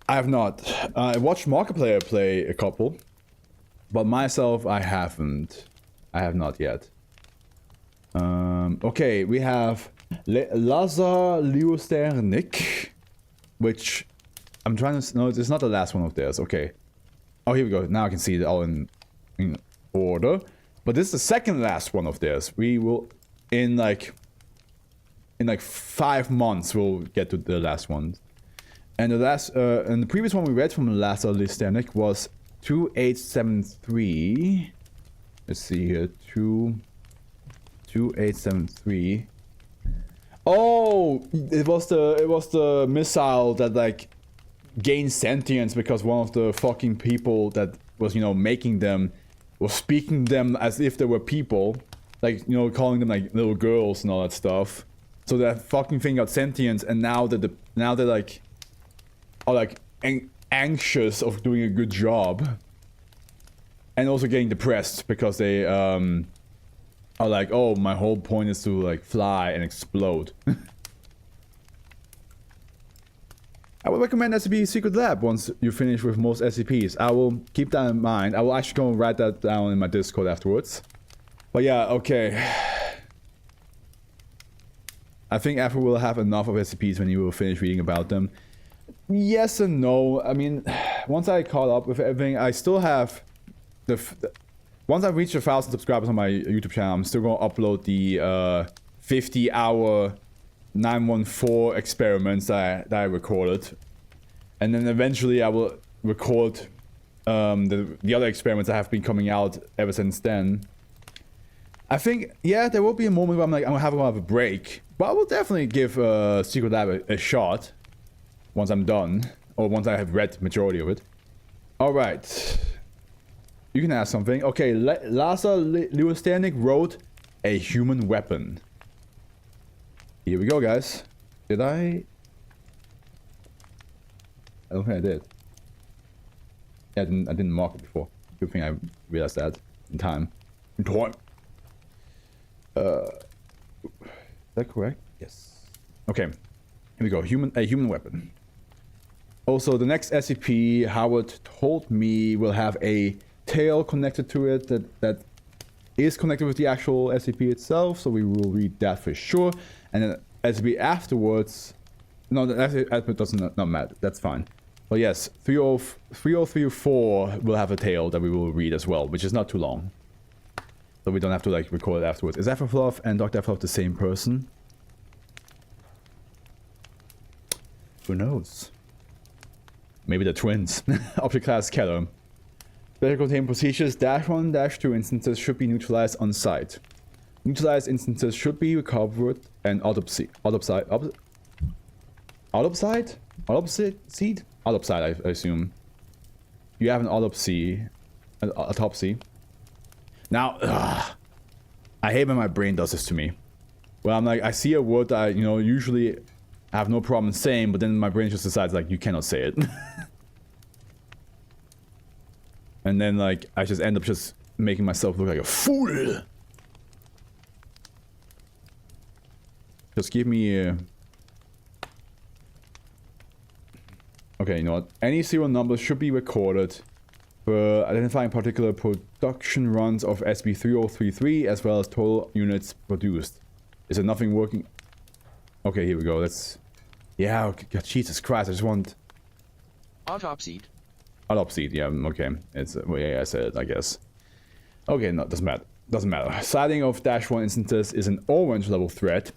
I have not. I watched Markiplier play a couple, but myself, I haven't. I have not yet. Okay, we have Lazar Liusternik, which I'm trying to... No, it's not the last one of theirs. Okay. Oh, here we go. Now I can see it all in order. But this is the second last one of theirs. We will... In like 5 months, we'll get to the last one. And the last... and the previous one we read from Lazar Liusternik was 2873. Let's see here. 2873. Oh, it was the missile that like gained sentience because one of the fucking people that was, you know, making them was speaking them as if they were people, like, you know, calling them like little girls and all that stuff. So that fucking thing got sentience, and now they're like are like anxious of doing a good job, and also getting depressed because they are like, oh, my whole point is to like fly and explode. I would recommend SCP Secret Lab once you finish with most SCPs. I will keep that in mind. I will actually go and write that down in my Discord afterwards. But yeah, okay. I think Afro will have enough of SCPs when you will finish reading about them. Yes and no. I mean, once I caught up with everything, I still have once I've reached 1,000 subscribers on my YouTube channel, I'm still going to upload the 50-hour 914 experiments that I recorded. And then eventually I will record the other experiments that have been coming out ever since then. I think, yeah, there will be a moment where I'm like, I'm gonna have a break. But I will definitely give Secret Lab a shot once I'm done. Or once I have read the majority of it. Alright. You can ask something. Okay, Lazar Liusternik wrote a human weapon. Here we go, guys. Did I don't think I did. Yeah, I didn't mark it before. Good thing I realized that in time. In time. Is that correct? Yes. Okay. Here we go. A human weapon. Also, the next SCP, Howard told me, will have a tail connected to it that is connected with the actual SCP itself, so we will read that for sure. And then SCP afterwards... No, the SCP doesn't not matter. That's fine. But yes, 3034 will have a tail that we will read as well, which is not too long. So we don't have to like record it afterwards. Is AfroFluff and Dr. AfroFluff the same person? Who knows? Maybe they're twins. Object class Keller. Special containment procedures -1, -2 instances should be neutralized on site. Neutralized instances should be recovered and autopsied, I assume. You have an autopsy. Now, I hate when my brain does this to me. Well, I'm like, I see a word that I, you know, usually have no problem saying, but then my brain just decides like, you cannot say it. And then like, I just end up just making myself look like a fool. Just give me a... Okay, you know what? Any serial numbers should be recorded for identifying particular production runs of SCP-3033 as well as total units produced. Is there nothing working? Okay, here we go. Let's... Yeah, okay. God, Jesus Christ, I just want... Autopsied. Autopsied, yeah, okay. It's... Well, yeah, I said it, I guess. Okay, no, doesn't matter. Doesn't matter. Sighting of -1 instances is an orange level threat.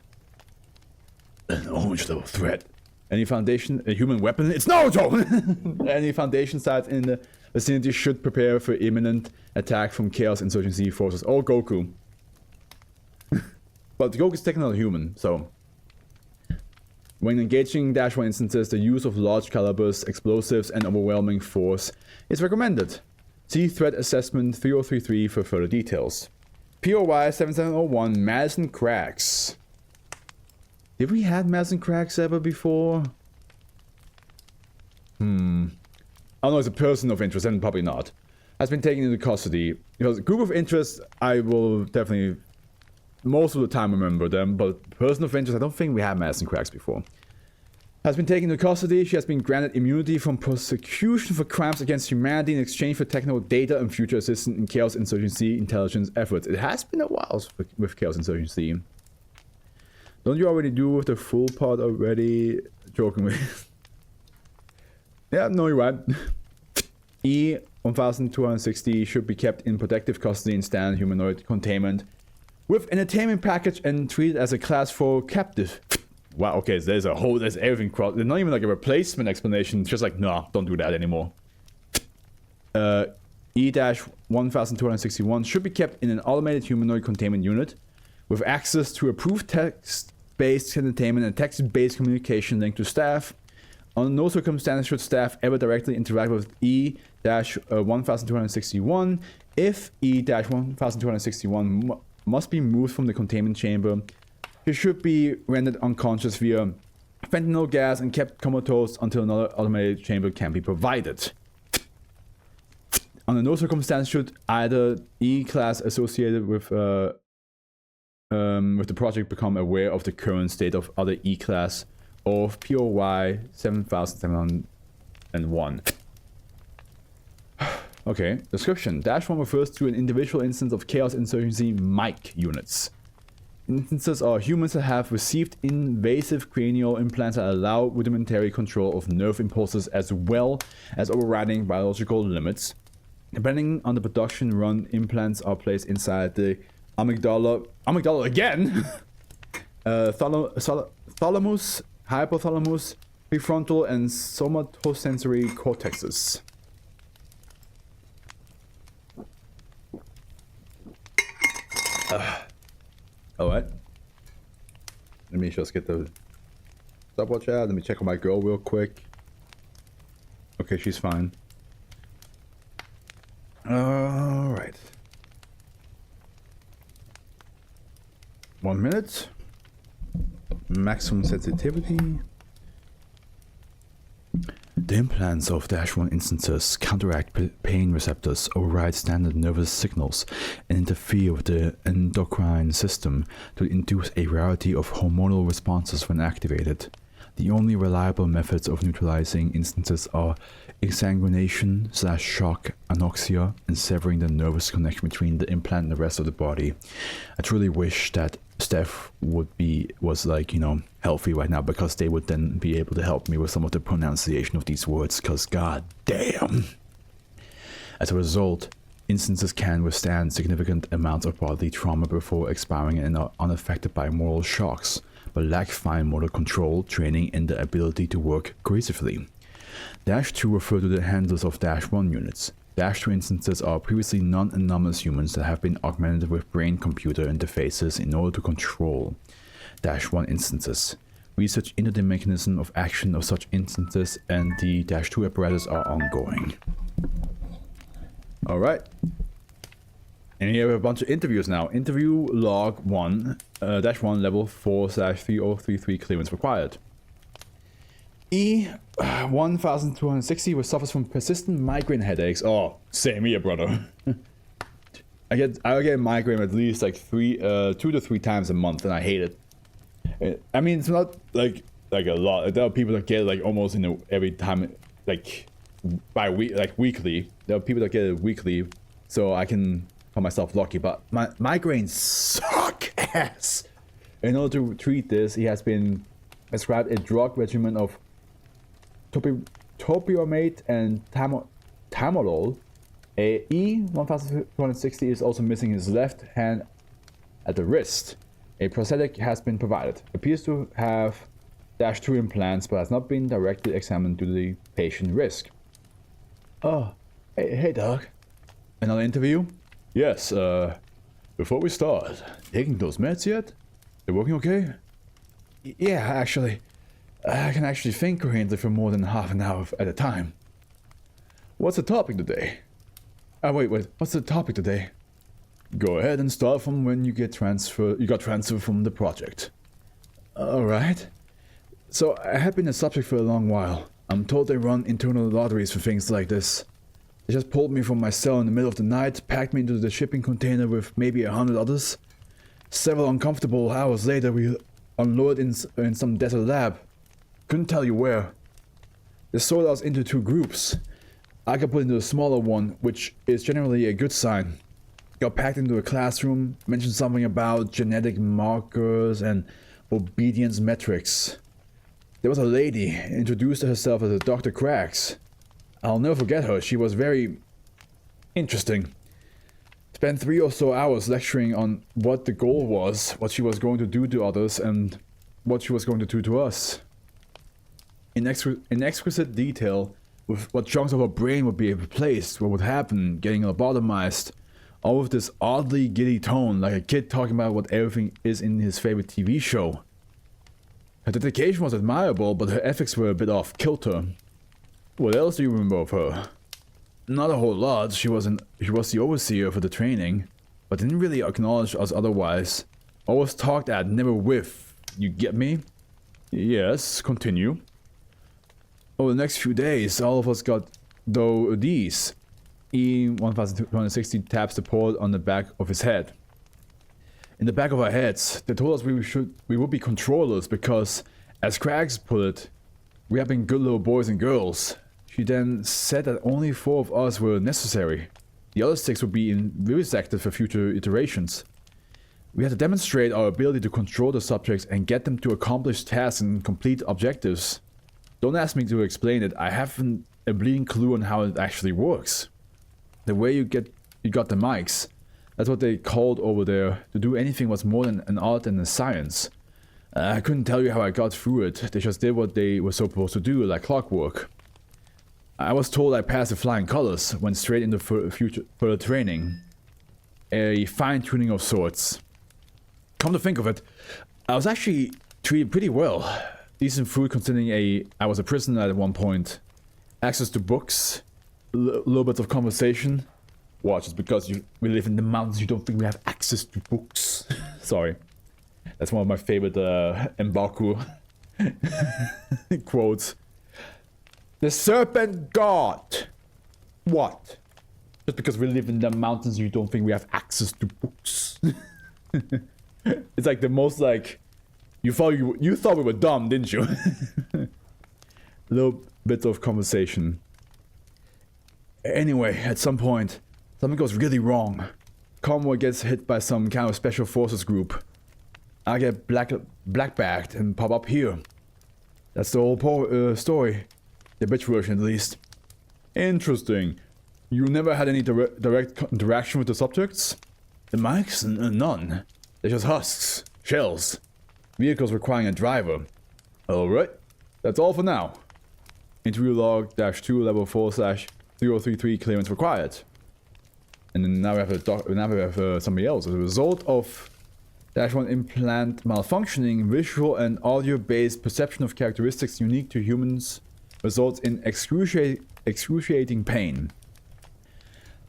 An orange level threat. Any Foundation, a human weapon? It's Naruto! Any Foundation sites in the vicinity should prepare for imminent attack from Chaos Insurgency forces or Goku. But Goku is technically human, so... When engaging -1 instances, the use of large calibers, explosives, and overwhelming force is recommended. See Threat Assessment 3033 for further details. POY 7701 Madison Cracks. Did we have Madison Cracks ever before? I don't know, it's a person of interest, and probably not. Has been taken into custody. Because a group of interest, I will definitely most of the time remember them, but person of interest, I don't think we had Madison Cracks before. has been taken into custody. She has been granted immunity from prosecution for crimes against humanity in exchange for technical data and future assistance in Chaos Insurgency intelligence efforts. It has been a while with Chaos Insurgency. Don't you already do the full part already? Joking with. Yeah, no, you're right. E-1260 should be kept in protective custody in standard humanoid containment with entertainment package and treated as a class 4 captive. Wow, okay, so there's everything crossed. There's not even like a replacement explanation. It's just like, nah, don't do that anymore. E-1261 should be kept in an automated humanoid containment unit with access to approved text-based entertainment and text-based communication linked to staff. Under no circumstances should staff ever directly interact with E-1261. If E-1261 must be moved from the containment chamber, he should be rendered unconscious via fentanyl gas and kept comatose until another automated chamber can be provided. Under no circumstance should either E-class associated with the project become aware of the current state of other E-class of POY 7701. Okay, description. -1 refers to an individual instance of Chaos Insurgency mic units. Instances are humans that have received invasive cranial implants that allow rudimentary control of nerve impulses as well as overriding biological limits. Depending on the production run, implants are placed inside the amygdala again? Thalamus, hypothalamus, prefrontal, and somatosensory cortexes. Alright. Let me just get the stopwatch out. Let me check on my girl real quick. Okay, she's fine. Alright. 1 minute. Maximum sensitivity. The implants of -1 instances counteract pain receptors, override standard nervous signals, and interfere with the endocrine system to induce a variety of hormonal responses when activated. The only reliable methods of neutralizing instances are exsanguination/shock, anoxia, and severing the nervous connection between the implant and the rest of the body. I truly wish that Steph was like, you know, healthy right now, because they would then be able to help me with some of the pronunciation of these words, because god damn. As a result, instances can withstand significant amounts of bodily trauma before expiring and are unaffected by moral shocks, but lack fine motor control, training, and the ability to work cohesively. -2 refer to the handlers of -1 units. -2 instances are previously non-anomalous humans that have been augmented with brain-computer interfaces in order to control -1 instances. Research into the mechanism of action of such instances and the -2 apparatus are ongoing. Alright. And here we have a bunch of interviews now. Interview log 1, -1 level 4/3033 clearance required. E-1260 which suffers from persistent migraine headaches. Oh, same here, brother. I get migraine at least like 2 to 3 times a month, and I hate it. I mean, it's not like a lot. There are people that get it like almost every time, like weekly. There are people that get it weekly, so I can call myself lucky. But my migraines suck ass. In order to treat this, he has been prescribed a drug regimen of topiramate and tamolol. A E-1260 is also missing his left hand at the wrist. A prosthetic has been provided. Appears to have -2 implants, but has not been directly examined due to the patient risk. Oh, hey Doc. Another interview? Yes, before we start, taking those meds yet? They're working okay? Yeah, actually. I can actually think coherently for more than half an hour at a time. What's the topic today? Wait, what's the topic today? Go ahead and start from when you got transferred from the project. Alright. So, I have been a subject for a long while. I'm told they run internal lotteries for things like this. They just pulled me from my cell in the middle of the night, packed me into the shipping container with maybe 100 others. Several uncomfortable hours later, we unloaded in some desert lab. Couldn't tell you where. They sorted us into 2 groups. I got put into a smaller one, which is generally a good sign. Got packed into a classroom, mentioned something about genetic markers and obedience metrics. There was a lady, introduced herself as a Dr. Cracks. I'll never forget her, she was very interesting. Spent 3 or so hours lecturing on what the goal was, what she was going to do to others, and what she was going to do to us. In exquisite detail, with what chunks of her brain would be replaced, what would happen, getting lobotomized, all with this oddly giddy tone, like a kid talking about what everything is in his favorite TV show. Her dedication was admirable, but her ethics were a bit off kilter. What else do you remember of her? Not a whole lot. She was the overseer for the training, but didn't really acknowledge us otherwise. Always talked at, never with. You get me? Yes, continue. Over the next few days, all of us got these. E-1260 taps the port on the back of his head. In the back of our heads, they told us we would be controllers because, as Craggs put it, we have been good little boys and girls. She then said that only 4 of us were necessary. The other 6 would be vivisected for future iterations. We had to demonstrate our ability to control the subjects and get them to accomplish tasks and complete objectives. Don't ask me to explain it, I haven't a bleeding clue on how it actually works. The way you got the mics, that's what they called over there. To do anything was more than an art and a science. I couldn't tell you how I got through it, they just did what they were supposed to do, like clockwork. I was told I passed the flying colors, went straight into further training. A fine-tuning of sorts. Come to think of it, I was actually treated pretty well. Decent food considering I was a prisoner at one point. Access to books, little bits of conversation. Watch, it's because we live in the mountains, you don't think we have access to books. Sorry. That's one of my favorite Mbaku quotes. The serpent god! What? Just because we live in the mountains, you don't think we have access to books? It's like the most like... You thought we were dumb, didn't you? Little bits of conversation. Anyway, at some point, something goes really wrong. Convoy gets hit by some kind of special forces group. I get black-bagged and pop up here. That's the whole story. The bitch version, at least. Interesting. You never had any direct interaction with the subjects? The mics? None. They're just husks. Shells. Vehicles requiring a driver. Alright. That's all for now. Interview log -2 level 4/3033 clearance required. And then now we have somebody else. As a result of -1 implant malfunctioning, visual and audio-based perception of characteristics unique to humans results in excruciating pain.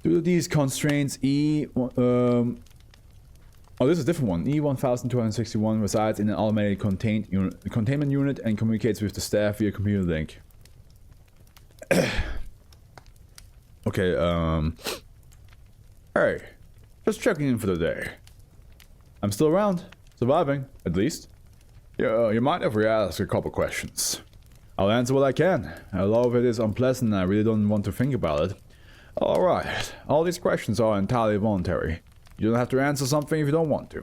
Due to these constraints, oh, this is a different one. E-1261 resides in an automated containment unit and communicates with the staff via computer link. Okay, hey, just checking in for the day. I'm still around, surviving, at least. You mind if we ask a couple questions? I'll answer what I can. A lot of it is unpleasant and I really don't want to think about it. Alright, all these questions are entirely voluntary. You don't have to answer something if you don't want to.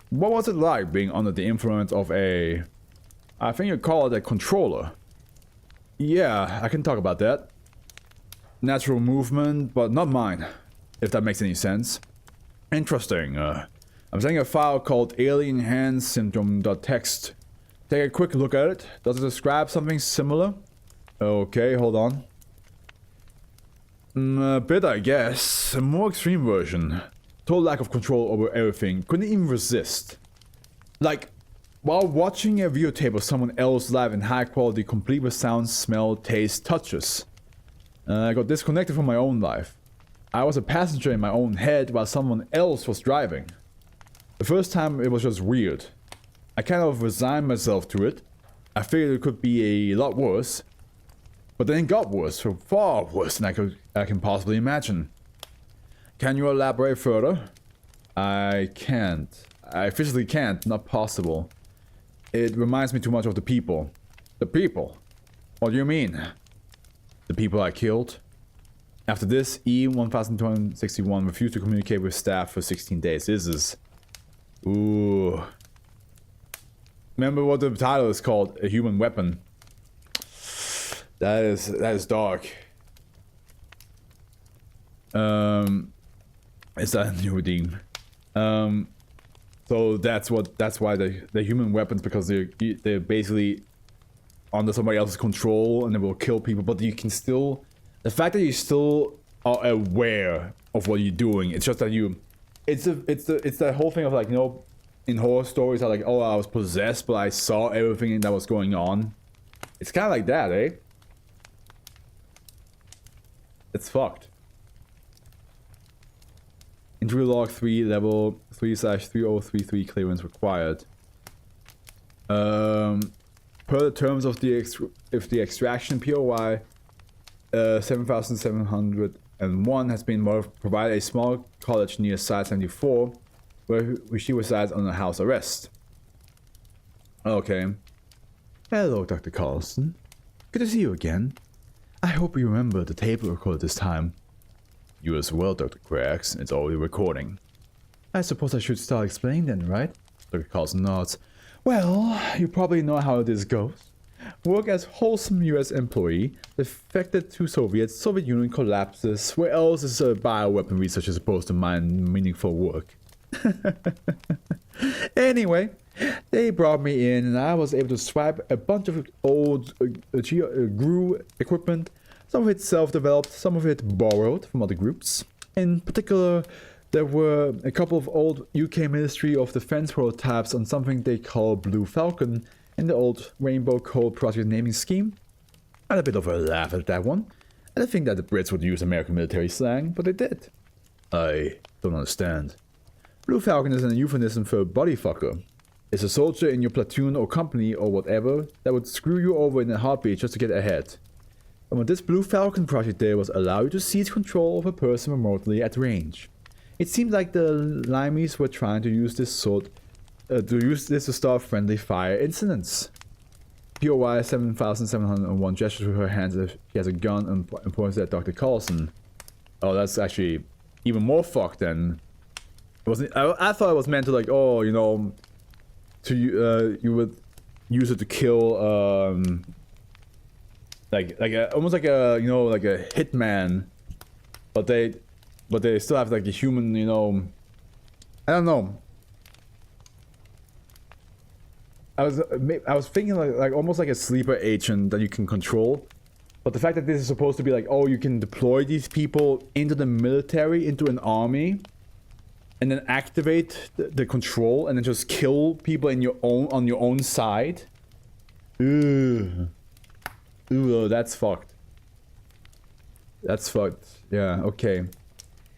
What was it like being under the influence of I think you call it a controller? Yeah, I can talk about that. Natural movement, but not mine, if that makes any sense. Interesting. I'm sending a file called Alien Hand Syndrome.txt. Take a quick look at it. Does it describe something similar? Okay, hold on. A bit, I guess. A more extreme version. Total lack of control over everything. Couldn't even resist. Like, while watching a videotape of someone else's life in high quality, complete with sound, smell, taste, touches. I got disconnected from my own life. I was a passenger in my own head while someone else was driving. The first time it was just weird. I kind of resigned myself to it. I figured it could be a lot worse. But then it got worse, so far worse than I can possibly imagine. Can you elaborate further? I can't. I physically can't, not possible. It reminds me too much of the people. The people? What do you mean? The people I killed? After this, E-1261 refused to communicate with staff for 16 days. This is... Ooh. Remember what the title is called? A human weapon. That is dark. Is that a new redeem? So that's why the human weapons, because they're basically under somebody else's control and they will kill people, but you can still, the fact that you still are aware of what you're doing, it's just that it's that whole thing of like, you know, in horror stories, like, oh, I was possessed, but I saw everything that was going on. It's kind of like that, eh? It's fucked. Entry log 3, level 3/3033 clearance required. Per the terms of the extraction, POI 7701 has been provided a small college near Site 74, where she resides under house arrest. Okay. Hello, Dr. Carlson. Good to see you again. I hope you remember the tape recorder this time. You as well, Dr. Craggs. It's already recording. I suppose I should start explaining then, right? Dr. Carlson nods. Well, you probably know how this goes. Work as wholesome US employee, defected to Soviet Union collapses. Where else is a bioweapon researcher supposed to find meaningful work? Anyway, they brought me in and I was able to swipe a bunch of old GRU equipment. Some of it self-developed, some of it borrowed from other groups. In particular, there were a couple of old UK Ministry of Defense prototypes on something they call Blue Falcon in the old Rainbow Code project naming scheme. I had a bit of a laugh at that one. I didn't think that the Brits would use American military slang, but they did. I don't understand. Blue Falcon is a euphemism for body fucker. It's a soldier in your platoon or company or whatever that would screw you over in a heartbeat just to get ahead. And what this Blue Falcon project did was allow you to seize control of a person remotely at range. It seemed like the Limeys were trying to use this to start friendly fire incidents. POI 7701 gestures with her hands as if she has a gun and points at Dr. Carlson. Oh, that's actually even more fucked than... I thought it was meant to, like, oh, you know, you would use it to kill almost like a, you know, like a hitman, but they still have like the human, you know, I don't know. I was thinking like almost like a sleeper agent that you can control, but the fact that this is supposed to be like, oh, you can deploy these people into the military, into an army, and then activate the control and then just kill people on your own side. Ooh, that's fucked. That's fucked. Yeah, okay.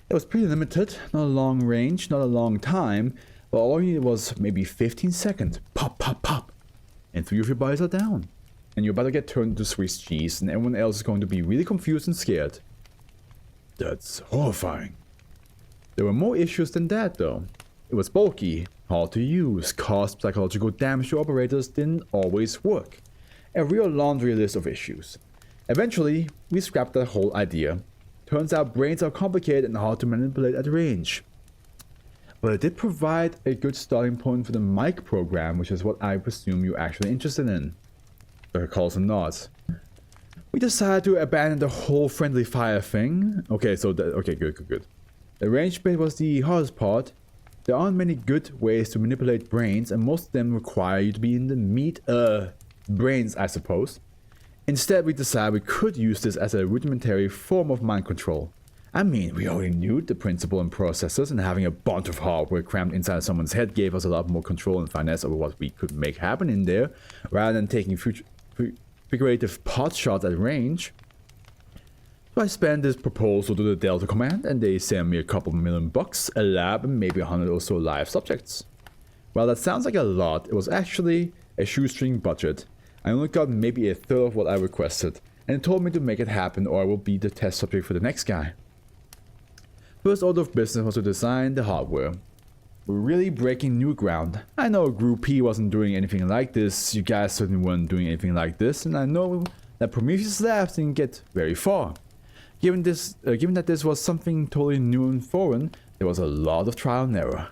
It was pretty limited, not a long range, not a long time, but all you needed was maybe 15 seconds. Pop, pop, pop. And 3 of your bodies are down. And you're about to get turned into Swiss cheese, and everyone else is going to be really confused and scared. That's horrifying. There were more issues than that, though. It was bulky, hard to use, caused psychological damage to operators, didn't always work. A real laundry list of issues. Eventually, we scrapped that whole idea. Turns out brains are complicated and hard to manipulate at range. But it did provide a good starting point for the mic program, which is what I presume you're actually interested in. Dr. Carlson nods. We decided to abandon the whole friendly fire thing. Okay, so okay, good. The range bit was the hardest part. There aren't many good ways to manipulate brains, and most of them require you to be in the brains, I suppose. Instead, we decided we could use this as a rudimentary form of mind control. I mean, we already knew the principle and processes, and having a bunch of hardware crammed inside someone's head gave us a lot more control and finesse over what we could make happen in there, rather than taking figurative pot shots at range. So I spent this proposal to the Delta Command, and they sent me a couple $1,000,000, a lab, and maybe 100 or so live subjects. While that sounds like a lot, it was actually a shoestring budget. I only got maybe a third of what I requested, and it told me to make it happen or I will be the test subject for the next guy. First order of business was to design the hardware. we're really breaking new ground. I know Group P wasn't doing anything like this, you guys certainly weren't doing anything like this, and I know that Prometheus Labs didn't get very far. Given that this was something totally new and foreign, there was a lot of trial and error.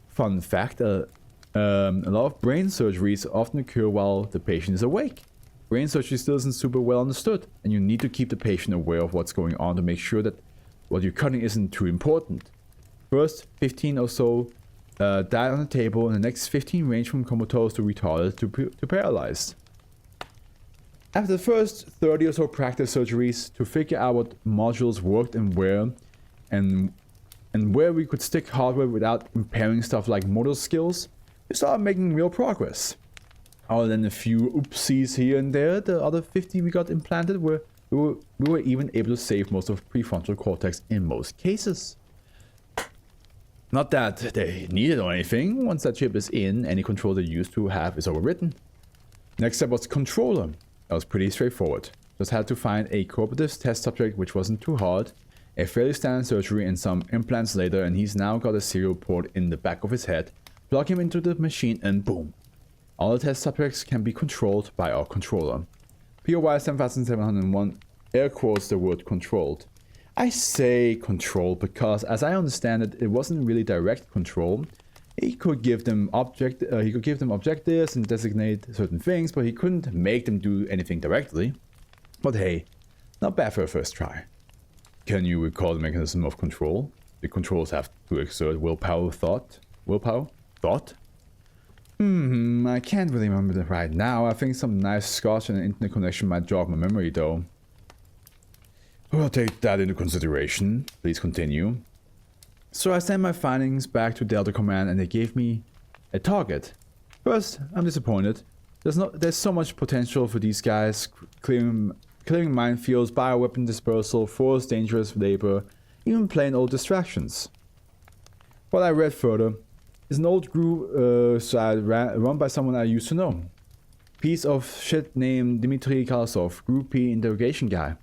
Fun fact, a lot of brain surgeries often occur while the patient is awake. Brain surgery still isn't super well understood, and you need to keep the patient aware of what's going on to make sure that what you're cutting isn't too important. First, 15 or so died on the table, and the next 15 ranged from comatose to retarded to paralyzed. After the first 30 or so practice surgeries to figure out what modules worked and where we could stick hardware without impairing stuff like motor skills, we started making real progress. Other than a few oopsies here and there, the other 50 we got implanted we were even able to save most of prefrontal cortex in most cases. Not that they need it or anything. Once that chip is in, any control they used to have is overwritten. Next step was controller. That was pretty straightforward. Just had to find a cooperative test subject, which wasn't too hard, a fairly standard surgery and some implants later, and he's now got a serial port in the back of his head. Plug him into the machine and boom. All the test subjects can be controlled by our controller. POY 7701 air quotes the word controlled. I say controlled because, as I understand it, it wasn't really direct control. He could give them objectives and designate certain things, but he couldn't make them do anything directly. But hey, not bad for a first try. Can you recall the mechanism of control? The controls have to exert willpower, thought? I can't really remember that right now. I think some nice scotch and an internet connection might jog my memory though. We'll take that into consideration. Please continue. So I sent my findings back to Delta Command and they gave me a target. First, I'm disappointed. There's so much potential for these guys. Clearing minefields, bioweapon dispersal, forced dangerous labor, even plain old distractions. What I read further is an old group site run by someone I used to know. Piece of shit named Dmitry Kalasov, Group P interrogation guy.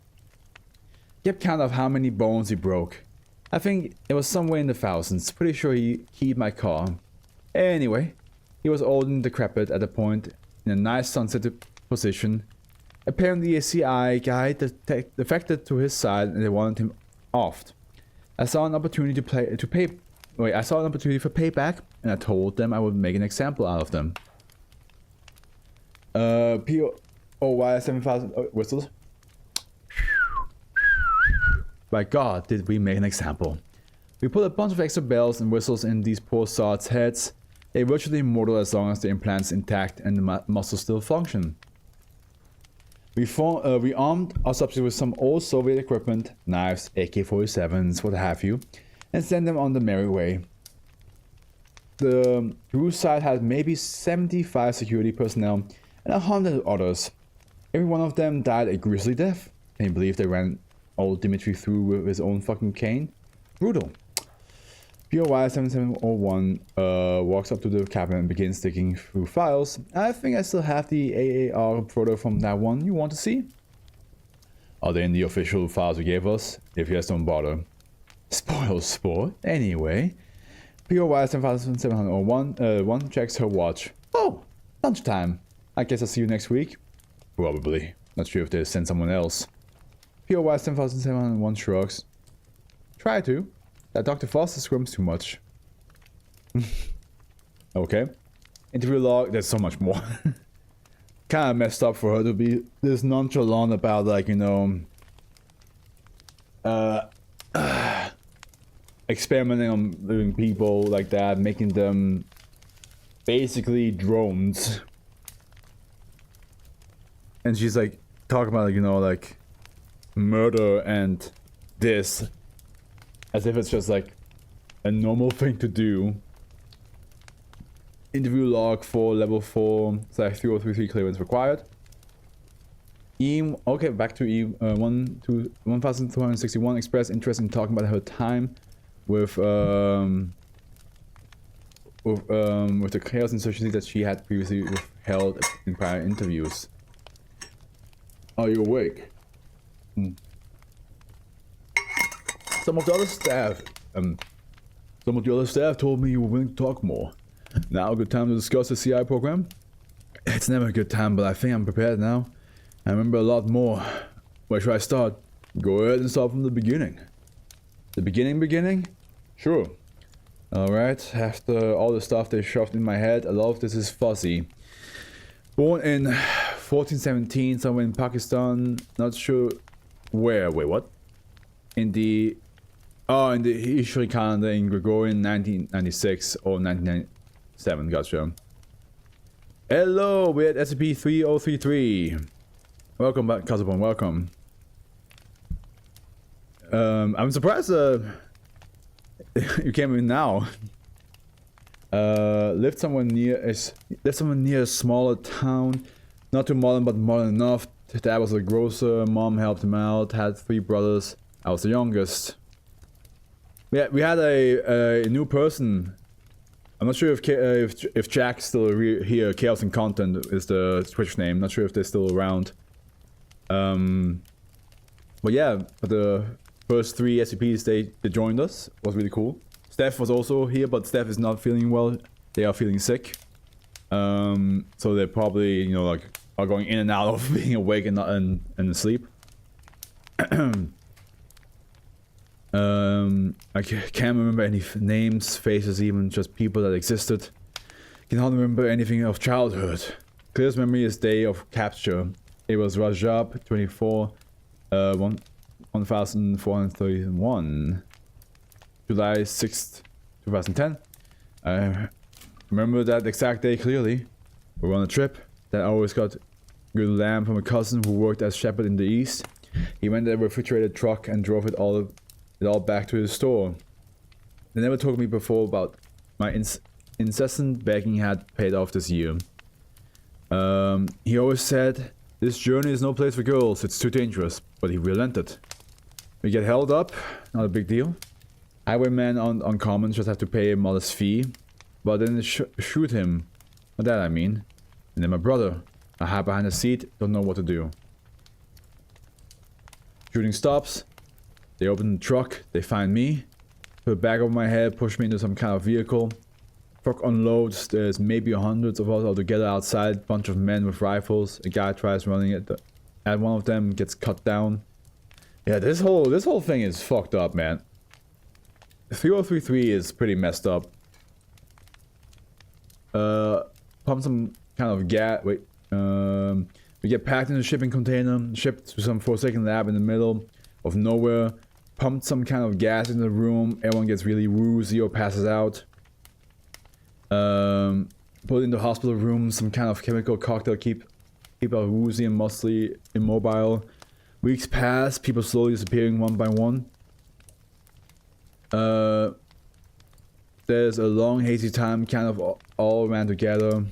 Kept count of how many bones he broke. I think it was somewhere in the thousands. Pretty sure he keyed my car. Anyway, he was old and decrepit at a point in a nice sunset position. Apparently a CI guy defected to his side and they wanted him offed. I saw an opportunity for payback and I told them I would make an example out of them. POY 7000 whistles. By God, did we make an example. We put a bunch of extra bells and whistles in these poor sods' heads. They're virtually immortal as long as the implant's intact and the muscles still function. We armed our subject with some old Soviet equipment, knives, AK-47s, what have you, and sent them on the merry way. The Gru side had maybe 75 security personnel and 100 others. Every one of them died a grisly death. Can you believe they ran old Dimitri through with his own fucking cane? Brutal. POY 7701 walks up to the cabinet and begins digging through files. I think I still have the AAR photo from that one. You want to see? Are they in the official files you gave us? If yes, don't bother. Spoil sport. Anyway, POY 7701 checks her watch. Oh, lunchtime. I guess I'll see you next week. Probably. Not sure if they send someone else. POY 7701 shrugs. Try to. That Dr. Foster squirms too much. Okay. Interview log, there's so much more. Kinda messed up for her to be this nonchalant about, like, you know, experimenting on living people like that, making them basically drones. And she's like talking about, like, you know, like murder and this as if it's just like a normal thing to do. Interview log for level 4/3033 clearance required. Okay, back to 1261 expressed interest in talking about her time with the chaos and uncertainty that she had previously held in prior interviews. Are you awake? Some of the other staff Some of the other staff told me you were willing to talk more. Now a good time to discuss the CI program? It's never a good time, but I think I'm prepared now. I remember a lot more. Where should I start? Go ahead and start from the beginning. The beginning? Sure. Alright, after all the stuff they shoved in my head, a lot of this is fuzzy. Born in 1417, somewhere in Pakistan, not sure where. Wait, what? In the history calendar in Gregorian 1996 or 1997, gotcha. Hello, we're at SCP 3033. Welcome back, Casabon, welcome. I'm surprised you came in now. Lived somewhere near a smaller town, not too modern but modern enough. Dad was a grocer, mom helped him out, had 3 brothers. I was the youngest. We had a new person. I'm not sure if Jack's still here. Chaos and Content is the Twitch name. Not sure if they're still around. But yeah, the first 3 SCPs they joined us was really cool. Steph was also here, but Steph is not feeling well. They are feeling sick. So they probably, you know, like are going in and out of being awake and not and asleep. I can't remember any names, faces, even just people that existed. Cannot remember anything of childhood. Clearest memory is day of capture. It was Rajab 24, 1431, July 6th, 2010. I remember that exact day clearly. We were on a trip. That always got good lamb from a cousin who worked as shepherd in the east. He went in a refrigerated truck and drove it all back to his store. They never told me before about my incessant begging had paid off this year. He always said, this journey is no place for girls, it's too dangerous, but he relented. We get held up, not a big deal. Highwaymen on commons just have to pay a modest fee, but then shoot him. Not that I mean. And then my brother. I hide behind the seat, don't know what to do. Shooting stops. They open the truck, they find me. Put a bag over my head, push me into some kind of vehicle. Truck unloads, there's maybe hundreds of us all together outside. Bunch of men with rifles. A guy tries running at one of them, gets cut down. Yeah, this whole thing is fucked up, man. 3033 is pretty messed up. Pump some kind of gas. Wait. We get packed in a shipping container, shipped to some forsaken lab in the middle of nowhere. Pumped some kind of gas in the room. Everyone gets really woozy or passes out. Put in the hospital room, some kind of chemical cocktail, keep people woozy and mostly immobile. Weeks pass, people slowly disappearing one by one. There's a long hazy time, kind of all ran together.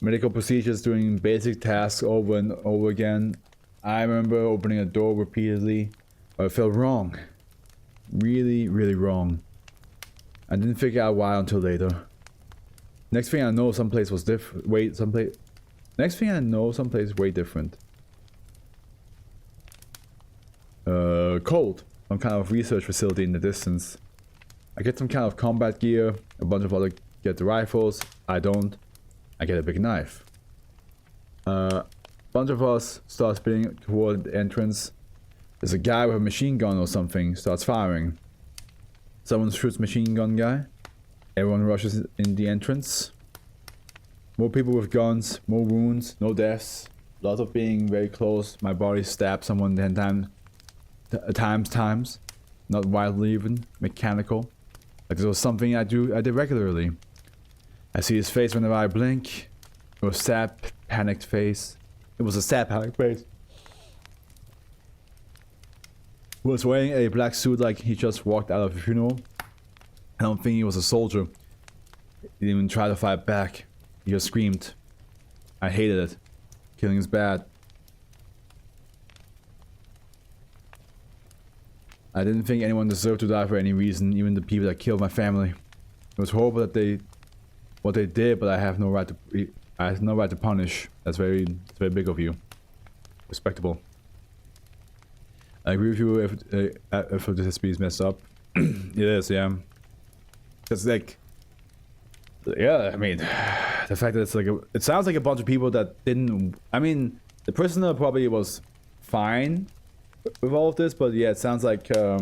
Medical procedures, doing basic tasks over and over again. I remember opening a door repeatedly, but it felt wrong. Really, really wrong. I didn't figure out why until later. Next thing I know, someplace was different. Next thing I know, someplace way different. Cold. Some kind of research facility in the distance. I get some kind of combat gear. A bunch of other get the rifles. I don't. I get a big knife. Bunch of us start spinning toward the entrance. There's a guy with a machine gun or something. Starts firing. Someone shoots machine gun guy. Everyone rushes in the entrance. More people with guns. More wounds. No deaths. Lots of being very close. My body stabbed someone 10 times. Not wildly even. Mechanical. Like this was something I did regularly. I see his face whenever I blink. It was a sad, panicked face. It was a sad, panicked face. He was wearing a black suit like he just walked out of a funeral. I don't think he was a soldier. He didn't even try to fight back. He just screamed. I hated it. Killing is bad. I didn't think anyone deserved to die for any reason, even the people that killed my family. It was horrible that what they did, but I have no right to punish. That's very big of you. Respectable. I agree with you if this SCP is messed up. It is, yeah. Cause like, yeah, I mean, the fact that it's like it sounds like a bunch of people that didn't. I mean, the prisoner probably was fine with all of this, but yeah, it sounds like a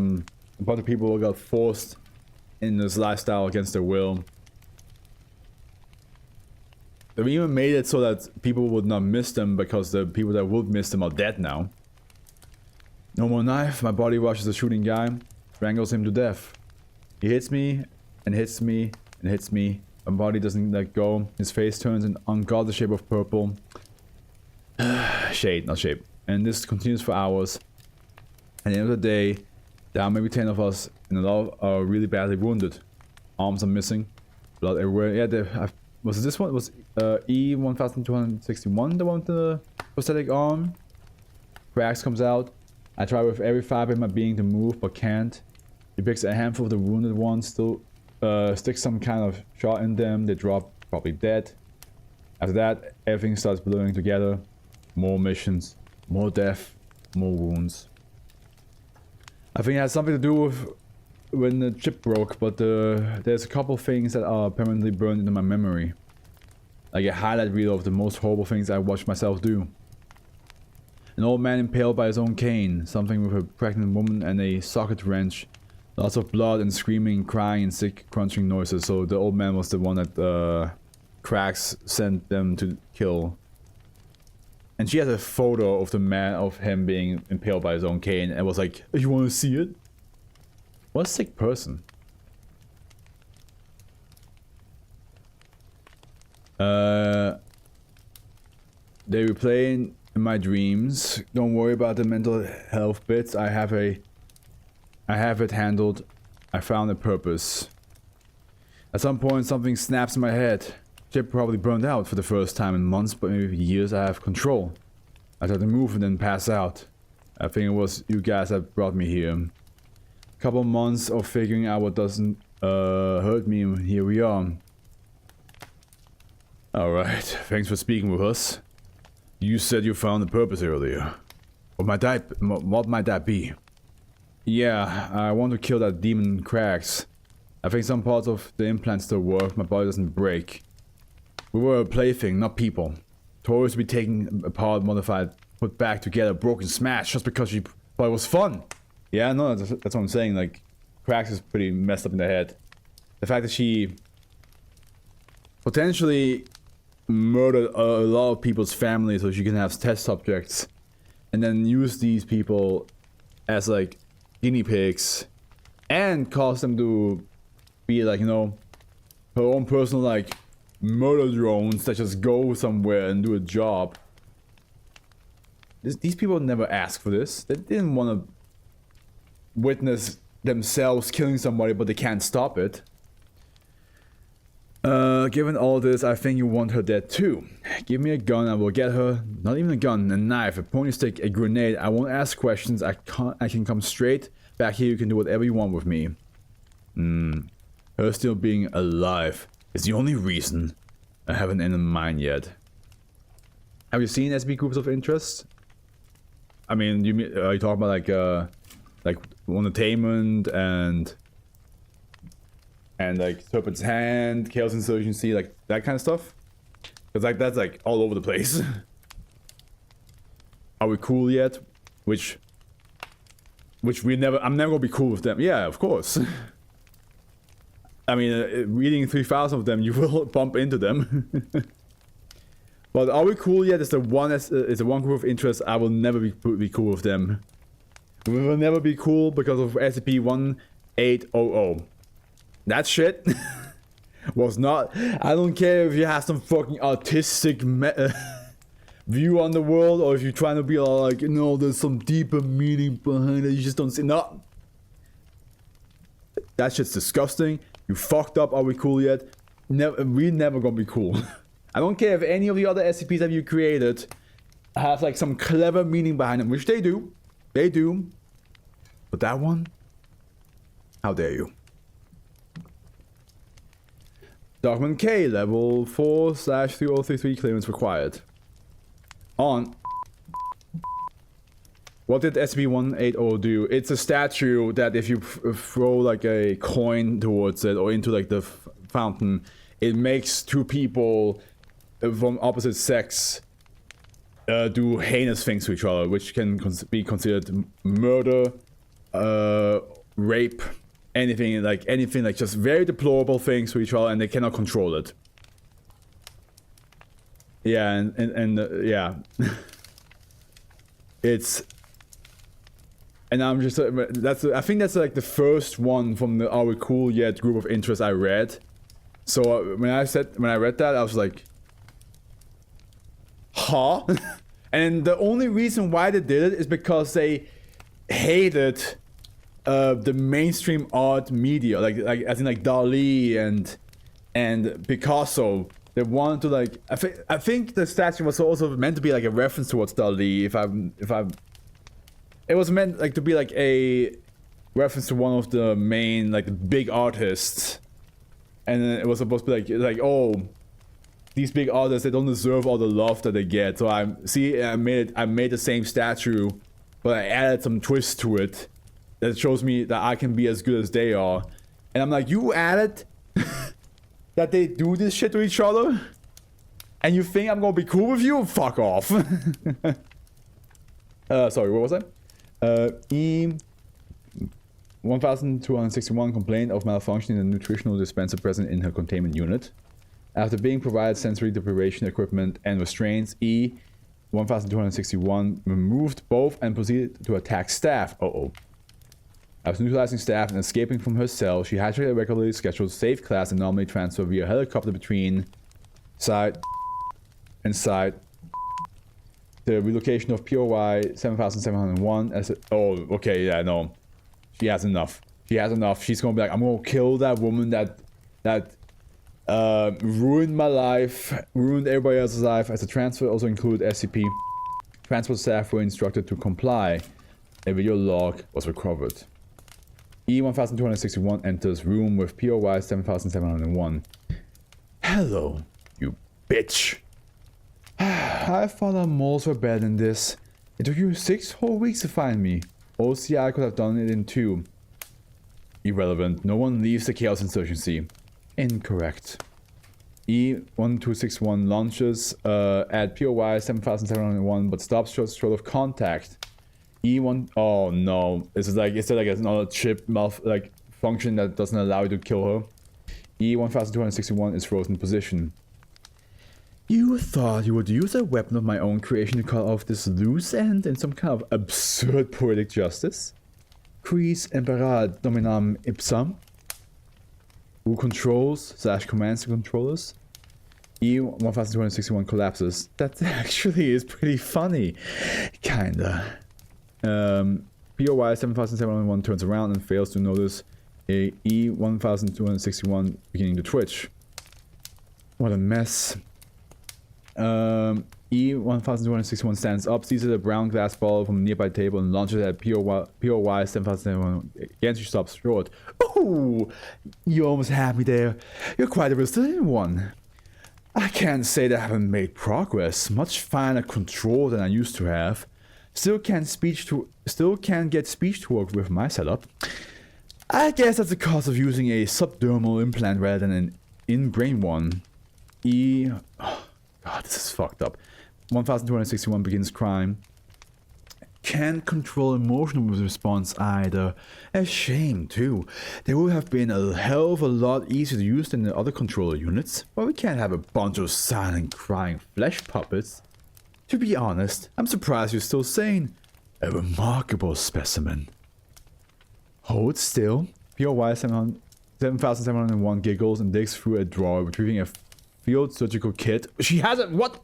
bunch of people got forced in this lifestyle against their will. They even made it so that people would not miss them because the people that would miss them are dead now. No more knife. My body rushes the shooting guy, strangles him to death. He hits me and hits me and hits me. My body doesn't let go. His face turns an ungodly shape of purple. Shade, not shape. And this continues for hours. At the end of the day, there are maybe 10 of us, and a lot are really badly wounded. Arms are missing. Blood everywhere. Yeah, was this one? Was E1261 the one with the prosthetic arm? Cracks comes out. I try with every fiber in my being to move, but can't. He picks a handful of the wounded ones, still sticks some kind of shot in them. They drop, probably dead. After that, everything starts blurring together. More missions, more death, more wounds. I think it has something to do with when the chip broke, but there's a couple things that are permanently burned into my memory. Like a highlight reel of the most horrible things I watched myself do. An old man impaled by his own cane, something with a pregnant woman and a socket wrench. Lots of blood and screaming, crying, and sick crunching noises. So the old man was the one that Cracks sent them to kill. And she has a photo of the man, of him being impaled by his own cane, and was like, "You want to see it?" What a sick person. They replay in my dreams. Don't worry about the mental health bits. I have it handled. I found a purpose. At some point, something snaps in my head. Chip probably burned out for the first time in months, but maybe years. I have control. I try to move and then pass out. I think it was you guys that brought me here. Couple months of figuring out what doesn't hurt me, and here we are. Alright, thanks for speaking with us. You said you found a purpose earlier. What might that be? Yeah, I want to kill that demon Cracks. I think some parts of the implant still work, my body doesn't break. We were a plaything, not people. Toys to be taken apart, modified, put back together, broken, smashed, just because she thought it was fun. Yeah, no, that's what I'm saying, like, Cracks is pretty messed up in the head. The fact that she potentially murdered a lot of people's families so she can have test subjects, and then use these people as, like, guinea pigs, and cause them to be, like, you know, her own personal, like, murder drones that just go somewhere and do a job. These people never asked for this. They didn't want to witness themselves killing somebody, but they can't stop it. Given all this, I think you want her dead too. Give me a gun, I will get her. Not even a gun, a knife, a pony stick, a grenade. I won't ask questions. I can come straight back here. You can do whatever you want with me. Her still being alive is the only reason I haven't in mind yet. Have you seen SB groups of interest? I mean, are you talking about like entertainment and like Serpent's Hand, Chaos Insurgency, like that kind of stuff? Because like that's like all over the place. Are we cool yet? Which I'm never gonna be cool with them. Yeah, of course. I mean, reading 3,000 of them, you will bump into them. But are we cool yet? It's the one group of interest. I will never be cool with them. We will never be cool because of SCP-1800. That shit was not. I don't care if you have some fucking artistic view on the world, or if you're trying to be all like, you know, there's some deeper meaning behind it. You just don't see. No. That shit's disgusting. You fucked up. Are we cool yet? We never gonna be cool. I don't care if any of the other SCPs that you created have like some clever meaning behind them, which they do. They do. But that one? How dare you? Document K, level 4/3033 clearance required. On. what did SCP-180 do? It's a statue that if you throw like a coin towards it or into like the fountain, it makes two people from opposite sex do heinous things to each other, which can be considered murder, rape, anything like just very deplorable things to each other, and they cannot control it. Yeah, and yeah, it's, and I'm just I think that's like the first one from the Are We Cool Yet group of interest I read. So when I read that, I was like, huh? And the only reason why they did it is because they hated the mainstream art media, like as in like Dali and Picasso. They wanted to like, I think the statue was also meant to be like a reference towards Dali. It was meant like to be like a reference to one of the main like big artists, and then it was supposed to be like oh, these big artists, they don't deserve all the love that they get. So I made the same statue, but I added some twist to it that shows me that I can be as good as they are. And I'm like, you added that they do this shit to each other? And you think I'm gonna be cool with you? Fuck off. Sorry, what was that? E-1261 complained of malfunction in the nutritional dispenser present in her containment unit. After being provided sensory deprivation equipment and restraints, E-1261 removed both and proceeded to attack staff. After neutralizing staff and escaping from her cell, she had a regularly scheduled safe class and normally transfer via helicopter between site and site. The relocation of POI 7701 as a, oh, okay, yeah, no. She has enough. She has enough. She's gonna be like, I'm gonna kill that woman that ruined my life, ruined everybody else's life. As the transfer also included SCP. Transport staff were instructed to comply. A video log was recovered. E-1261 enters room with POI 7701. Hello, you bitch. I thought our moles were better than this. It took you 6 whole weeks to find me. OCI could have done it in 2. Irrelevant. No one leaves the Chaos Insurgency. Incorrect. E-1261 launches at POI 7701 but stops short of contact. E1, oh no, it's like another chip function that doesn't allow you to kill her. E-1261 is frozen position. You thought you would use a weapon of my own creation to cut off this loose end in some kind of absurd poetic justice? Quis imperat dominam ipsam? Who controls / commands the controllers? E-1261 collapses. That actually is pretty funny. Kinda. POI 7701 turns around and fails to notice a E-1261 beginning to twitch. What a mess. E-1261 stands up, seizes a brown glass ball from a nearby table and launches it at POI 7701. Again, she stops short. Oh, you almost had me there. You're quite a resilient one. I can't say that I haven't made progress. Much finer control than I used to have. Still can't get speech to work with my setup. I guess that's the cost of using a subdermal implant rather than an in-brain one. Oh, God, this is fucked up. 1261 begins crying. Can't control emotional response either. A shame too. They would have been a hell of a lot easier to use than the other controller units. But we can't have a bunch of silent crying flesh puppets. To be honest, I'm surprised you're still sane. A remarkable specimen. Hold still. POI 7701 giggles and digs through a drawer, retrieving a field surgical kit. She hasn't. What?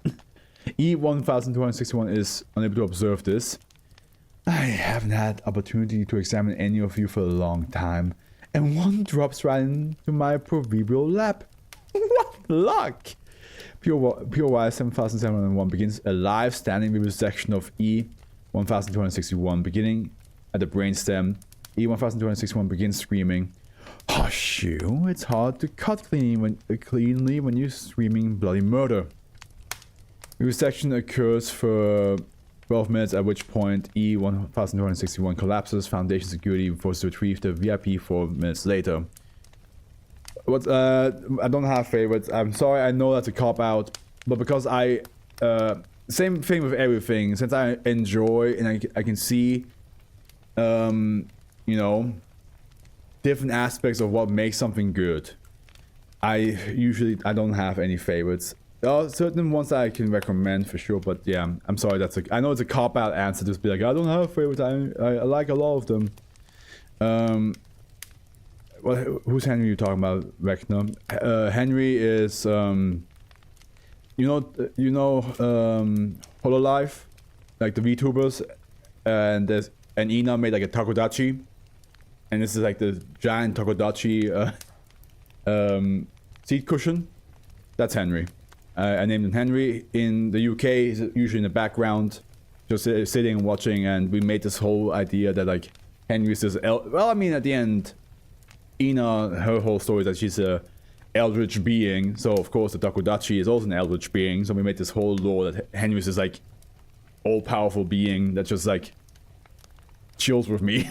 E-1261 is unable to observe this. I haven't had opportunity to examine any of you for a long time, and one drops right into my proverbial lap. What luck! POI 7701 begins a live standing vivisection of E-1261, beginning at the brainstem. E-1261 begins screaming. Hush you, it's hard to cut cleanly when you're screaming bloody murder. Vivisection occurs for 12 minutes, at which point E-1261 collapses. Foundation security forces to retrieve the VIP 4 minutes later. What? I don't have favorites. I'm sorry, I know that's a cop-out, but because I... same thing with everything. Since I enjoy and I can see, you know, different aspects of what makes something good, I don't have any favorites. There are certain ones that I can recommend for sure, but yeah, I'm sorry, I know it's a cop-out answer to just be like, I don't have favorites, I like a lot of them. Well, who's Henry you talking about, Vecna? Henry is, you know, Hololive, like the VTubers, and Ina made like a Tokodachi, and this is like the giant Tokodachi seat cushion. That's Henry. I named him Henry. In the UK, he's usually in the background, just sitting and watching, and we made this whole idea that like Henry's this well, I mean, at the end, Ina, her whole story is that she's a eldritch being, so of course the Tokodachi is also an eldritch being, so we made this whole lore that Henry's this like all-powerful being that just like chills with me.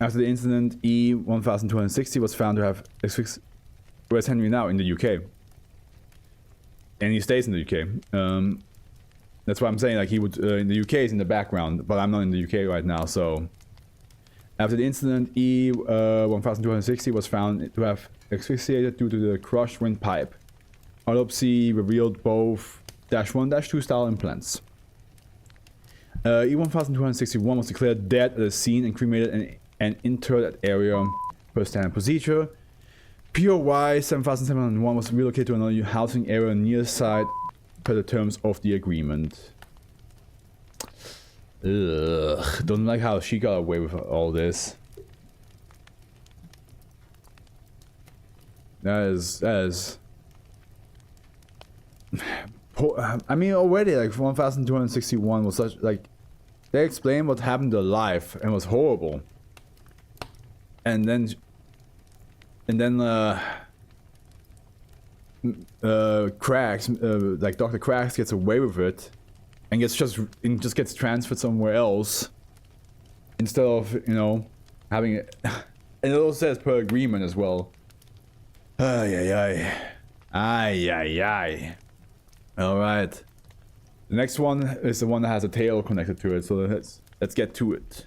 After the incident, E-1260 was found to have where's Henry now? In the UK. And he stays in the UK. That's why I'm saying, like, he would, in the UK is in the background, but I'm not in the UK right now, so. After the incident, E-1260 was found to have asphyxiated due to the crushed windpipe. Autopsy revealed both -1-2 style implants. E-1261 was declared dead at the scene and cremated and interred at area per standard procedure. POY 7701 was relocated to another housing area near the site per the terms of the agreement. Ugh, don't like how she got away with all this. That is I mean, already like 1261 was such like, they explained what happened to her life and was horrible. And then Cracks, like Dr. Cracks gets away with it and just gets transferred somewhere else instead of, you know, having it. And it also says per agreement as well. Ay. Alright. The next one is the one that has a tail connected to it, so let's get to it.